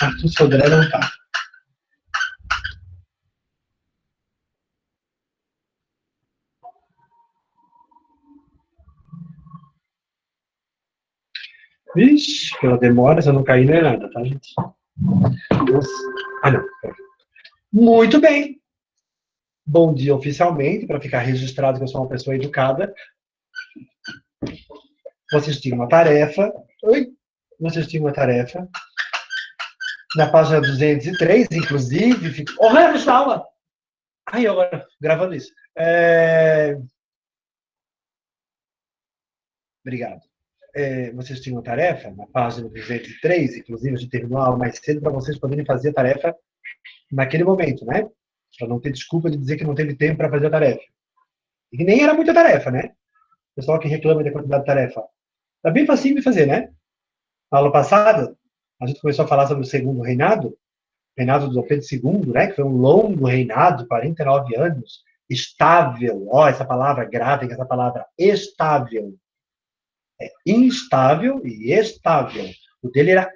Arthur Sodré não tá. Vixe, pela demora, se eu não cair, não é nada, tá, gente? Nossa. Ah, não. Muito bem. Bom dia oficialmente, para ficar registrado que eu sou uma pessoa educada. Vocês tinham uma tarefa. Oi? Vocês tinham uma tarefa. Na página 203, inclusive. Fica... Oh, essa aula! Ai, agora, gravando isso. Obrigado. Vocês tinham uma tarefa, na página 203, inclusive, a gente terminou a aula mais cedo para vocês poderem fazer a tarefa naquele momento, né? Para não ter desculpa de dizer que não teve tempo para fazer a tarefa. E que nem era muita tarefa, né? O pessoal que reclama da quantidade de tarefa. Tá bem facinho de fazer, né? Na aula passada, a gente começou a falar sobre o segundo reinado do Dom Pedro II, né? Que foi um longo reinado, 49 anos, estável. Ó, essa palavra, gravem essa palavra, estável. Instável e estável. O dele era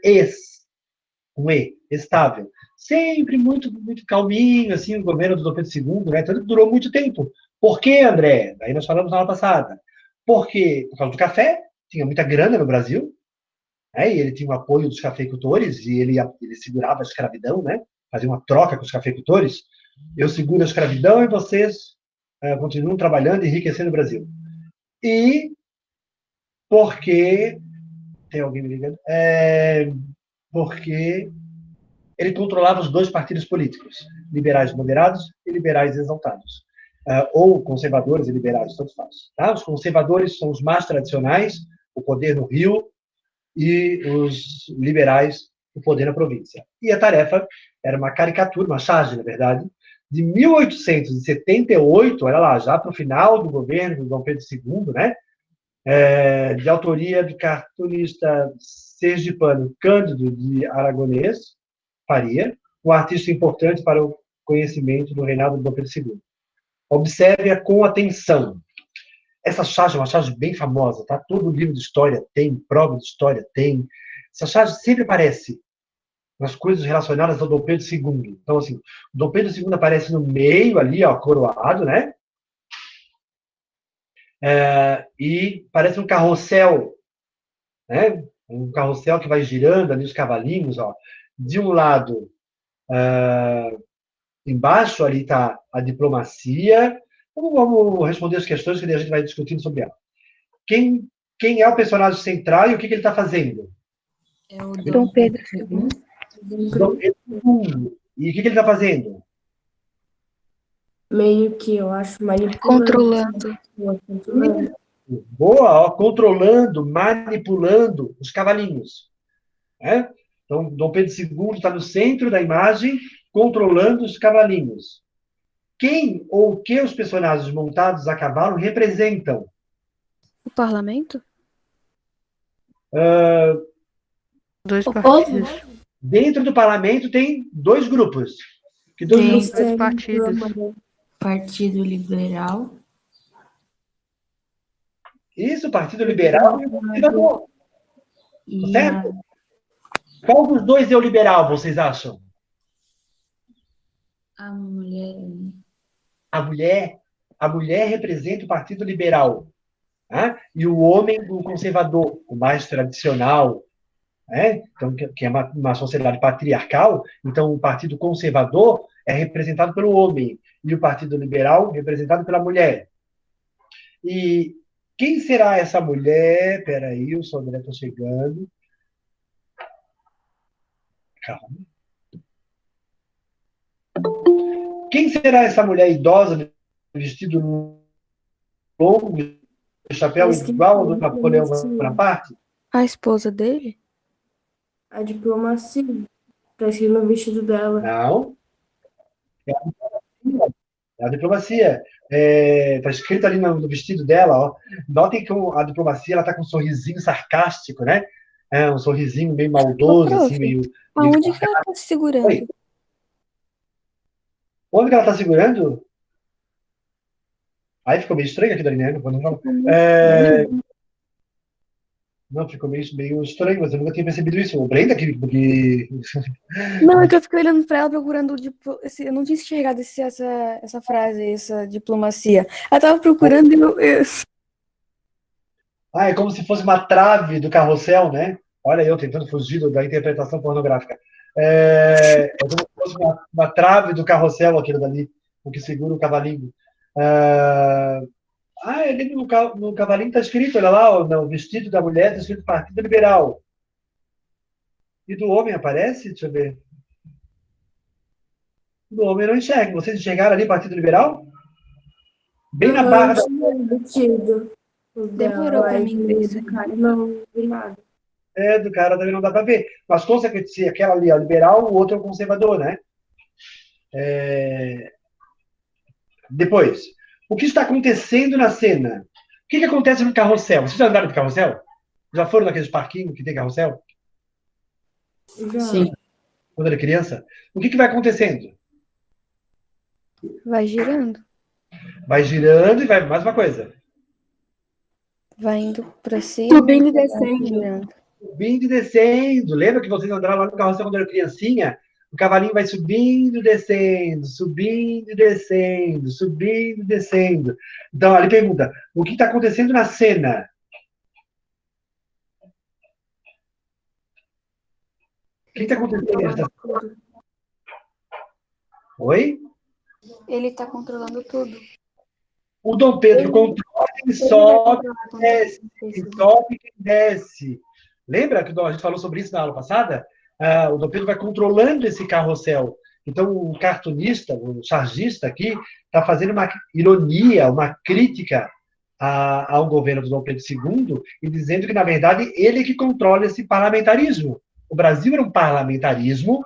com E, estável. Sempre muito, muito calminho, assim, o governo do Dom Pedro II, né? Tanto que durou muito tempo. Por quê, André? Daí nós falamos na aula passada. Porque, por causa do café, tinha muita grana no Brasil, né? E ele tinha o apoio dos cafeicultores, e ele segurava a escravidão, né? Fazia uma troca com os cafeicultores. Eu seguro a escravidão e vocês continuam trabalhando e enriquecendo o Brasil. E porque... Tem alguém me ligando? Porque ele controlava os dois partidos políticos, liberais moderados e liberais exaltados. Ou conservadores e liberais, tanto faz. Tá? Os conservadores são os mais tradicionais, o poder no Rio, e os liberais, o poder na província. E a tarefa era uma caricatura, uma charge, na verdade, de 1878, olha lá, já para o final do governo do Dom Pedro II, né? De autoria do cartunista sergipano Cândido de Aragonês Faria, um artista importante para o conhecimento do reinado do Dom Pedro II. Observe-a com atenção. Essa charge é uma charge bem famosa, tá? Todo livro de história tem, prova de história tem. Essa charge sempre aparece nas coisas relacionadas ao Dom Pedro II. Então, assim, o Dom Pedro II aparece no meio ali, ó, coroado, né? E parece um carrossel, né? Um carrossel que vai girando ali os cavalinhos, ó. De um lado, embaixo ali está a diplomacia. Vamos responder as questões que a gente vai discutindo sobre ela. Quem é o personagem central e o que ele está fazendo? É o Dom Pedro II. Dom Pedro II. E o que ele está fazendo? Meio que, eu acho, Controlando. Boa, ó, controlando, manipulando os cavalinhos. Né? Então, Dom Pedro II está no centro da imagem, controlando os cavalinhos. Quem ou o que os personagens montados a cavalo representam? O parlamento? Dois partidos. Dentro do parlamento tem dois grupos. Que dois Tem grupos? dois partidos. Partido Liberal. Isso, o Partido Liberal e o Conservador. Certo? Qual dos dois é o liberal, vocês acham? A mulher. A mulher representa o Partido Liberal. Né? E o homem, o conservador, o mais tradicional. Né? Então, que é uma sociedade patriarcal. Então, o Partido Conservador é representado pelo homem. E o Partido Liberal representado pela mulher. E quem será essa mulher? Peraí, o Sodré está chegando. Calma. Quem será essa mulher idosa, vestido longo, chapéu igual ao do Napoleão Bonaparte? A esposa dele? A diplomacia. Está escrito no vestido dela. Não. É a diplomacia. Está escrito ali no vestido dela. Ó. Notem que a diplomacia está com um sorrisinho sarcástico, né? Um sorrisinho meio maldoso, assim, meio. Aonde que ela está se segurando? Oi. Onde que ela está segurando? Aí ficou meio estranho aqui, Daniela. Não, ficou meio estranho, mas eu nunca tinha percebido isso. O Brenda, que... Não, é que eu fiquei olhando pra ela procurando, eu não tinha enxergado essa frase, essa diplomacia. Ela tava procurando e Ah, é como se fosse uma trave do carrossel, né? Olha eu tentando fugir da interpretação pornográfica. É como se fosse uma trave do carrossel, aquilo dali, o que segura o cavalinho. Ali no cavalinho está escrito, olha lá, no vestido da mulher está escrito Partido Liberal. E do homem aparece? Deixa eu ver. Do homem eu não enxergo. Vocês enxergaram ali Partido Liberal? Bem na barra da... Vestido. demorou pra mim ver isso. Não vi nada. Do cara também não dá para ver. Mas, consequentemente, aquela ali é o liberal, o outro é o conservador, né? Depois, o que está acontecendo na cena? O que acontece no carrossel? Vocês já andaram de carrossel? Já foram naqueles parquinhos que tem carrossel? Já. Sim. Quando era criança? O que vai acontecendo? Vai girando, Vai girando e vai mais uma coisa. vai indo pra cima. Subindo e vai descendo. girando. Subindo e descendo. Lembra que vocês andaram lá no carrossel quando era criancinha? O cavalinho vai subindo e descendo, subindo e descendo, subindo e descendo. Então, ali pergunta, o que está acontecendo na cena? O que está acontecendo nessa cena? Oi? Ele tá controlando tudo. O Dom Pedro controla quem sobe, quem sobe e quem desce. Lembra que a gente falou sobre isso na aula passada? O Dom Pedro vai controlando esse carrossel. Então, o cartunista, o chargista aqui, está fazendo uma ironia, uma crítica ao governo do Dom Pedro II e dizendo que, na verdade, ele é que controla esse parlamentarismo. O Brasil era um parlamentarismo,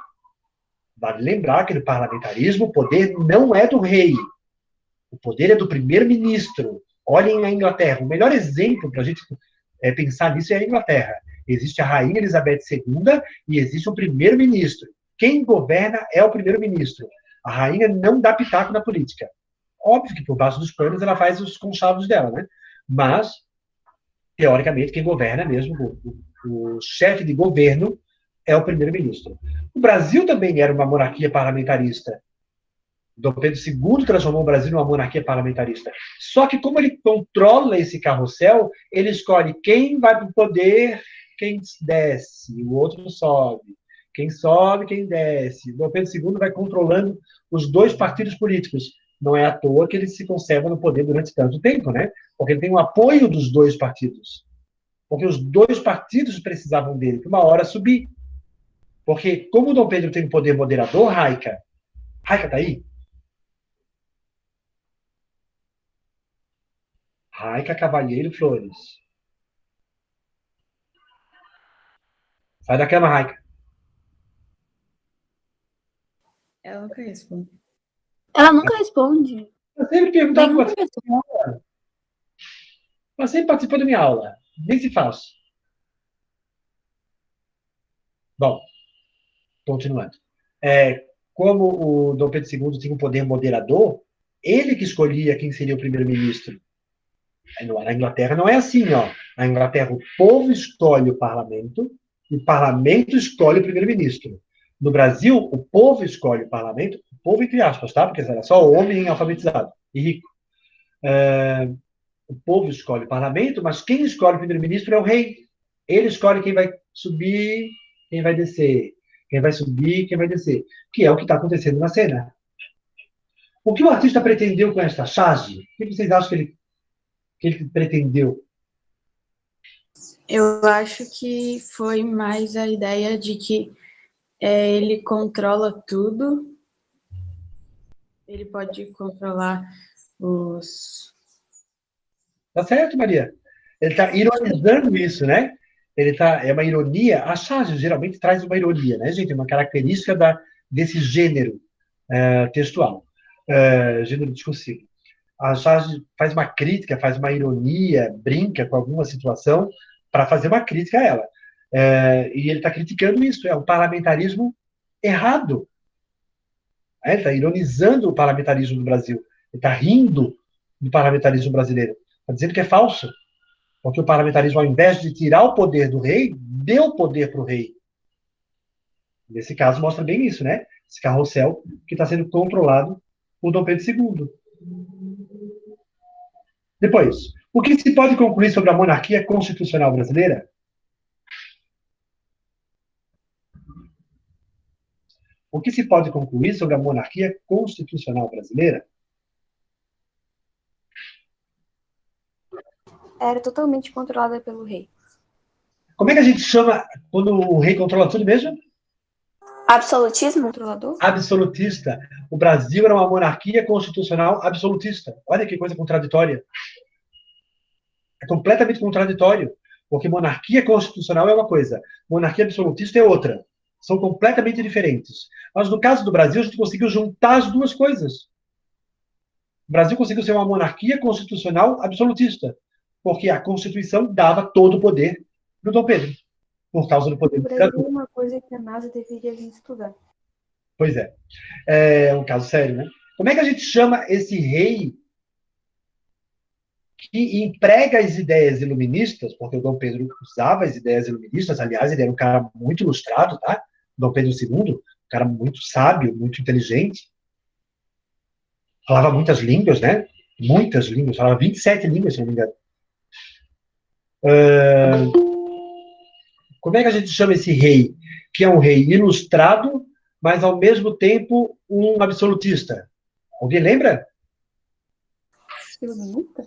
vale lembrar que no parlamentarismo o poder não é do rei, o poder é do primeiro-ministro. Olhem a Inglaterra. O melhor exemplo para a gente pensar nisso é a Inglaterra. Existe a rainha Elizabeth II e existe um primeiro-ministro. Quem governa é o primeiro-ministro. A rainha não dá pitaco na política. Óbvio que por baixo dos panos ela faz os conchavos dela, né? Mas, teoricamente, quem governa mesmo, o chefe de governo é o primeiro-ministro. O Brasil também era uma monarquia parlamentarista. Dom Pedro II transformou o Brasil numa monarquia parlamentarista. Só que, como ele controla esse carrossel, ele escolhe quem vai para o poder, quem desce, o outro sobe. Quem sobe, quem desce. Dom Pedro II vai controlando os dois partidos políticos. Não é à toa que ele se conserva no poder durante tanto tempo, né? Porque ele tem o apoio dos dois partidos. Porque os dois partidos precisavam dele para uma hora subir. Porque, como o Dom Pedro tem um poder moderador, Raica está aí? Raica Cavalheiro Flores. Sai da cama, Raica. Ela nunca responde. Ela nunca responde. Eu sempre perguntava Nenhum para professor. ela. Ela sempre participou da minha aula. Nem se faz. Bom, continuando. Como o Dom Pedro II tinha um poder moderador, ele que escolhia quem seria o primeiro-ministro. Na Inglaterra não é assim, ó. Na Inglaterra, o povo escolhe o parlamento e o parlamento escolhe o primeiro-ministro. No Brasil, o povo escolhe o parlamento, o povo entre aspas, tá? Porque era só homem alfabetizado e rico. O povo escolhe o parlamento, mas quem escolhe o primeiro-ministro é o rei. Ele escolhe quem vai subir, quem vai descer. Quem vai subir, quem vai descer. Que é o que está acontecendo na cena. O que o artista pretendeu com esta charge? O que vocês acham que ele pretendeu? Eu acho que foi mais a ideia de que ele controla tudo. Ele pode controlar os... Tá certo, Maria? Ele está ironizando isso, né? É uma ironia. A charge geralmente traz uma ironia, né, gente? É uma característica desse gênero textual, gênero discursivo. A charge faz uma crítica, faz uma ironia, brinca com alguma situação para fazer uma crítica a ela. E ele está criticando isso, é um parlamentarismo errado. Ele está ironizando o parlamentarismo do Brasil. Ele está rindo do parlamentarismo brasileiro. Está dizendo que é falso. Porque o parlamentarismo, ao invés de tirar o poder do rei, deu poder para o rei. Nesse caso, mostra bem isso, né? Esse carrossel que está sendo controlado por Dom Pedro II. Depois, o que se pode concluir sobre a monarquia constitucional brasileira? O que se pode concluir sobre a monarquia constitucional brasileira? Era totalmente controlada pelo rei. Como é que a gente chama quando o rei controla tudo mesmo? Absolutismo? Controlador? Absolutista. O Brasil era uma monarquia constitucional absolutista. Olha que coisa contraditória. É completamente contraditório. Porque monarquia constitucional é uma coisa, monarquia absolutista é outra. São completamente diferentes. Mas no caso do Brasil, a gente conseguiu juntar as duas coisas. O Brasil conseguiu ser uma monarquia constitucional absolutista. Porque a Constituição dava todo o poder para o Dom Pedro. Por causa do poder O do Brasil é imperador. uma coisa que a NASA deveria vir estudar. Pois é. É um caso sério, né? Como é que a gente chama esse rei que emprega as ideias iluministas, porque o Dom Pedro usava as ideias iluministas, aliás, ele era um cara muito ilustrado, tá? Dom Pedro II, um cara muito sábio, muito inteligente, falava muitas línguas, né? Muitas línguas, falava 27 línguas, se não me engano. Como é que a gente chama esse rei, que é um rei ilustrado, mas ao mesmo tempo um absolutista? Alguém lembra? Iluminista?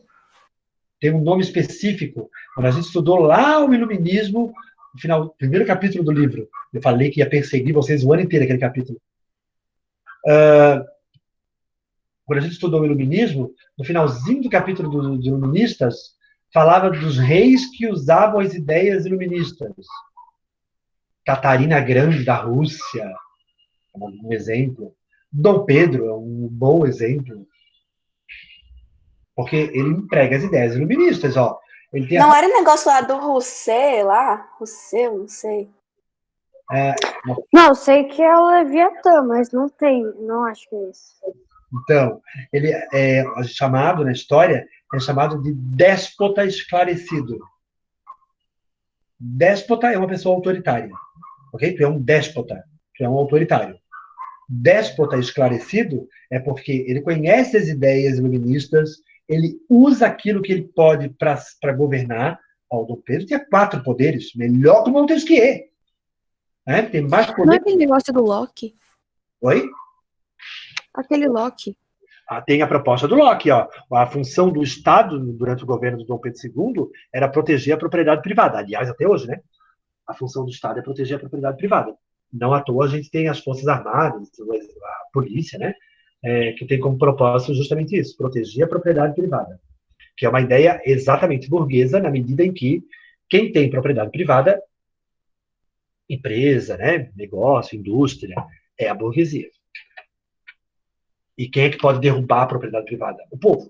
Tem um nome específico. Quando a gente estudou lá o iluminismo, no final, primeiro capítulo do livro, eu falei que ia perseguir vocês o ano inteiro, aquele capítulo. Quando a gente estudou o iluminismo, no finalzinho do capítulo dos iluministas, falava dos reis que usavam as ideias iluministas. Catarina Grande, da Rússia, é um exemplo. Dom Pedro é um bom exemplo. Porque ele emprega as ideias iluministas, ó. Ele tem Não era o negócio lá do Rousseau, não sei. Não, eu sei que é o Leviatã, mas não acho que é isso. Então, ele é chamado, na história, é chamado de déspota esclarecido. Déspota é uma pessoa autoritária, ok? Tu é um déspota, tu é um autoritário. Déspota esclarecido é porque ele conhece as ideias iluministas, ele usa aquilo que ele pode para governar. Ó, o Dom Pedro tinha 4 poderes, melhor que o Montesquieu. Né? Tem mais Não é poder. aquele negócio do Locke? Oi? Aquele Locke. Tem a proposta do Locke, ó. A função do Estado, durante o governo do Dom Pedro II, era proteger a propriedade privada. Aliás, até hoje, né? A função do Estado é proteger a propriedade privada. Não à toa a gente tem as Forças Armadas, a polícia, né? Que tem como propósito justamente isso, proteger a propriedade privada. Que é uma ideia exatamente burguesa, na medida em que quem tem propriedade privada, empresa, né? Negócio, indústria, é a burguesia. E quem é que pode derrubar a propriedade privada? O povo.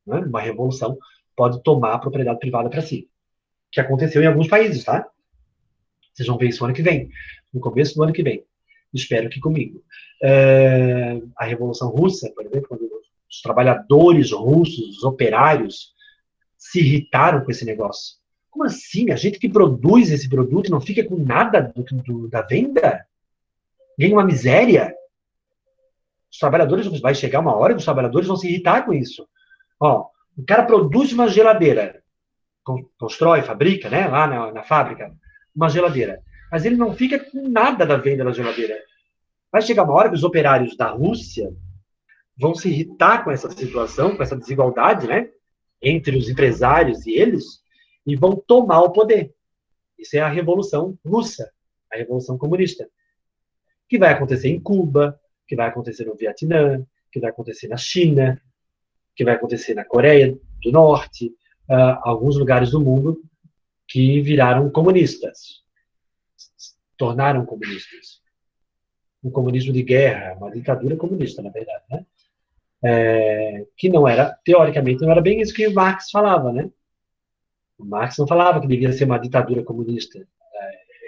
Né? Uma revolução pode tomar a propriedade privada para si. Que aconteceu em alguns países, tá? Vocês vão ver isso no ano que vem. No começo do ano que vem. Espero que comigo. A Revolução Russa, por exemplo, quando os trabalhadores russos, os operários, se irritaram com esse negócio. Como assim? A gente que produz esse produto não fica com nada da venda? Ganha uma miséria? Os trabalhadores, vai chegar uma hora que os trabalhadores vão se irritar com isso. Ó, o cara produz uma geladeira, constrói, fabrica, né, lá na fábrica, uma geladeira. Mas ele não fica com nada da venda da geladeira. Vai chegar uma hora que os operários da Rússia vão se irritar com essa situação, com essa desigualdade, né, entre os empresários e eles, e vão tomar o poder. Isso é a Revolução Russa, a Revolução Comunista, que vai acontecer em Cuba, que vai acontecer no Vietnã, que vai acontecer na China, que vai acontecer na Coreia do Norte, alguns lugares do mundo que viraram comunistas, tornaram comunistas. Um comunismo de guerra, uma ditadura comunista, na verdade, né? Que não era, teoricamente, não era bem isso que o Marx falava, né? O Marx não falava que devia ser uma ditadura comunista.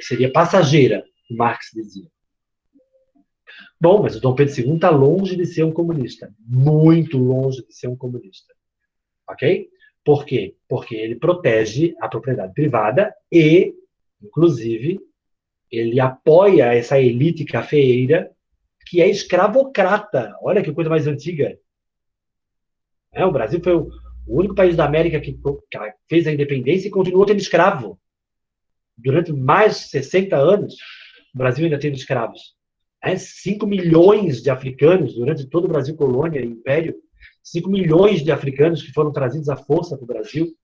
Seria passageira, o Marx dizia. Bom, mas o Dom Pedro II está longe de ser um comunista. Muito longe de ser um comunista. Ok? Por quê? Porque ele protege a propriedade privada e, inclusive, ele apoia essa elite cafeeira que é escravocrata. Olha que coisa mais antiga. O Brasil foi o único país da América que fez a independência e continuou tendo escravo. Durante mais de 60 anos, o Brasil ainda teve escravos. 5 milhões de africanos, durante todo o Brasil colônia e império, 5 milhões de africanos que foram trazidos à força para o Brasil,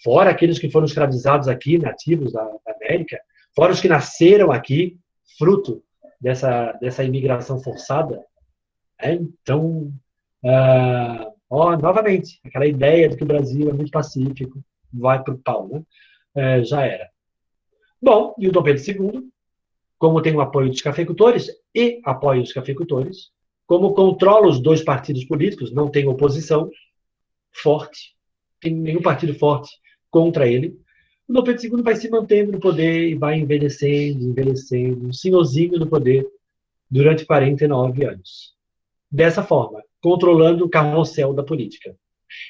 fora aqueles que foram escravizados aqui, nativos da América, fora os que nasceram aqui, fruto dessa imigração forçada. Então, novamente, aquela ideia de que o Brasil é muito pacífico, vai para o pau, né? Já era. Bom, e o Dom Pedro II, como tem o apoio dos cafeicultores e apoia os cafeicultores, como controla os dois partidos políticos, não tem oposição forte, tem nenhum partido forte contra ele, o Dom Pedro II vai se mantendo no poder e vai envelhecendo, um senhorzinho no poder durante 49 anos. Dessa forma, controlando o carrossel da política.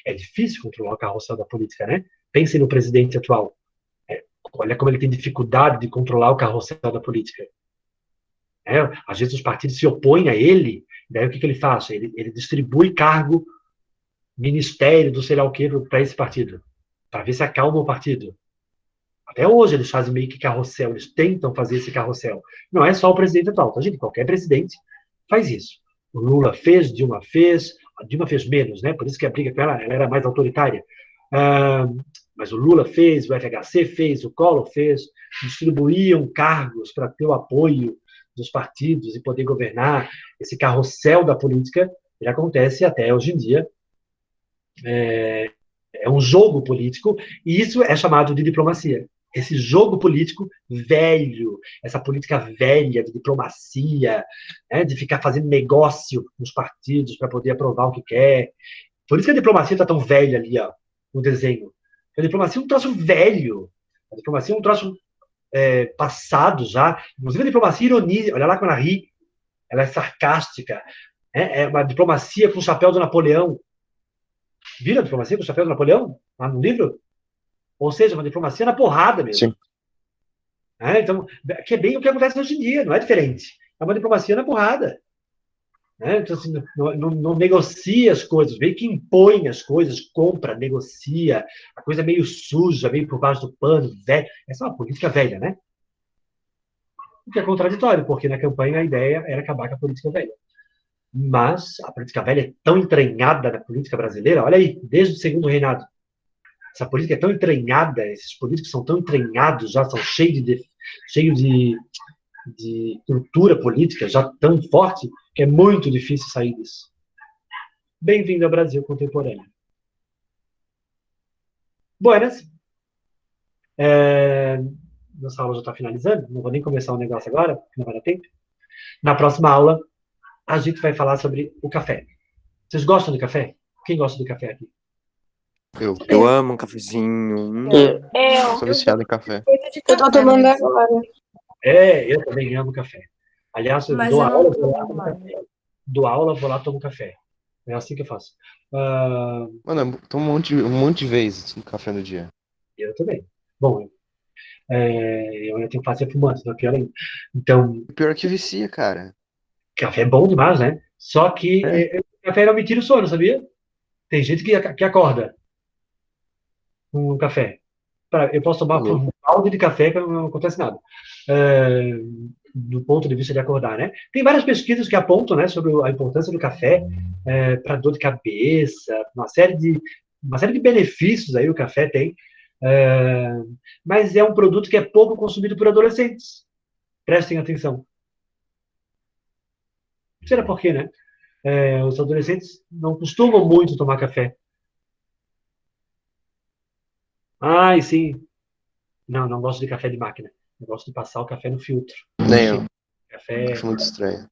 É difícil controlar o carrossel da política, né? Pensem no presidente atual. Olha como ele tem dificuldade de controlar o carrossel da política. Às vezes os partidos se opõem a ele, daí o que ele faz? Ele distribui cargo, ministério, do sei lá o que, para esse partido, para ver se acalma o partido. Até hoje eles fazem meio que carrossel, eles tentam fazer esse carrossel. Não é só o presidente atual, tá, gente? Qualquer presidente faz isso. O Lula fez, Dilma fez, a Dilma fez menos, né? Por isso que a briga com ela era mais autoritária. Mas o Lula fez, o FHC fez, o Collor fez, distribuíam cargos para ter o apoio dos partidos e poder governar. Esse carrossel da política, ele acontece até hoje em dia. É um jogo político, e isso é chamado de diplomacia. Esse jogo político velho, essa política velha de diplomacia, de ficar fazendo negócio com os partidos para poder aprovar o que quer. Por isso que a diplomacia está tão velha ali, ó, no desenho. A diplomacia é um troço velho. A diplomacia é um troço passado já. Inclusive a diplomacia ironiza. Olha lá quando ela ri. Ela é sarcástica. É uma diplomacia com o chapéu do Napoleão. Viram a diplomacia com o chapéu do Napoleão? Lá no livro? Ou seja, uma diplomacia na porrada mesmo. Sim. Então, que é bem o que acontece hoje em dia. Não é diferente. É uma diplomacia na porrada. Então, assim, não negocia as coisas, meio que impõe as coisas, compra, negocia, a coisa meio suja, meio por baixo do pano, velho. Essa é uma política velha, né? O que é contraditório, porque na campanha a ideia era acabar com a política velha. Mas a política velha é tão entranhada na política brasileira, olha aí, desde o segundo reinado. Essa política é tão entranhada, esses políticos são tão entranhados, já são cheios de cultura política, já tão forte, que é muito difícil sair disso. Bem-vindo ao Brasil contemporâneo. Buenas. Nossa aula já está finalizando, não vou nem começar o negócio agora, porque não vai dar tempo. Na próxima aula, a gente vai falar sobre o café. Vocês gostam de café? Quem gosta de café aqui? Eu amo um cafezinho. Sou viciado em café. Eu tô tomando agora. Eu também amo café. Aliás, eu dou aula, vou lá tomar café. Dou aula, vou lá tomar café. É assim que eu faço. Mano, eu tomo um monte de vezes no café no dia. Eu também. Bom, eu ainda tenho que fazer fumante, não é pior ainda. Então... Pior que vicia, cara. Café é bom demais, né? Só que café não me tira o sono, sabia? Tem gente que acorda com um café. Eu posso tomar um balde de café que não acontece nada. Do ponto de vista de acordar, né? Tem várias pesquisas que apontam, né, sobre a importância do café para dor de cabeça, uma série de benefícios aí o café tem. Mas é um produto que é pouco consumido por adolescentes. Prestem atenção. Não sei por quê, né? Os adolescentes não costumam muito tomar café. Sim. Não gosto de café de máquina. Eu gosto de passar o café no filtro. Nem eu. Café... Acho muito estranho.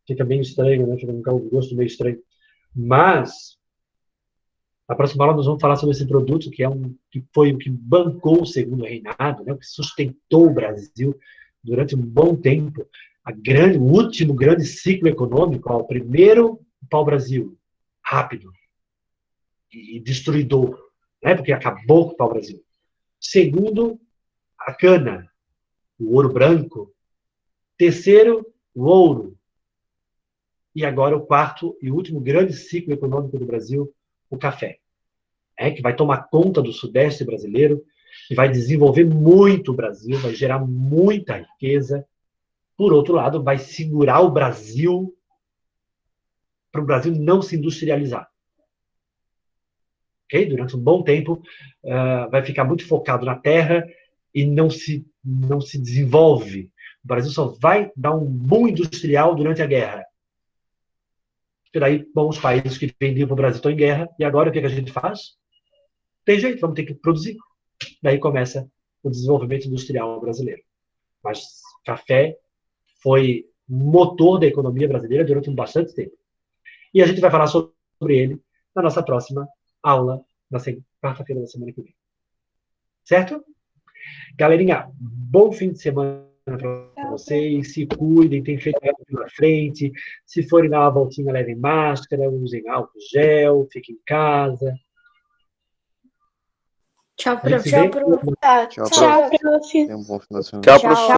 Fica bem estranho, né? Fica um gosto meio estranho. Mas, na próxima aula nós vamos falar sobre esse produto que foi o que bancou o segundo reinado, né? O que sustentou o Brasil durante um bom tempo. O último grande ciclo econômico, o primeiro pau-brasil. Rápido. e destruidor, né? Porque acabou com o pau-brasil. Segundo, a cana, o ouro branco. Terceiro, o ouro. E agora o quarto e último grande ciclo econômico do Brasil, o café. Que vai tomar conta do Sudeste brasileiro e vai desenvolver muito o Brasil, vai gerar muita riqueza. Por outro lado, vai segurar o Brasil para o Brasil não se industrializar. Okay? Durante um bom tempo, vai ficar muito focado na terra e não se desenvolve. O Brasil só vai dar um boom industrial durante a guerra. E daí, bom, os países que vendiam para o Brasil estão em guerra, e agora o que a gente faz? Tem jeito, vamos ter que produzir. Daí começa o desenvolvimento industrial brasileiro. Mas café foi motor da economia brasileira durante bastante tempo. E a gente vai falar sobre ele na nossa próxima aula, na quarta-feira da semana que vem. Certo? Galerinha, bom fim de semana para vocês. Se cuidem, tem feito pela frente. Se forem dar uma voltinha, levem máscara, usem álcool gel, fiquem em casa. Tchau, prof. Tchau, prof. Tchau, prof. Tenha um bom final de semana. Tchau.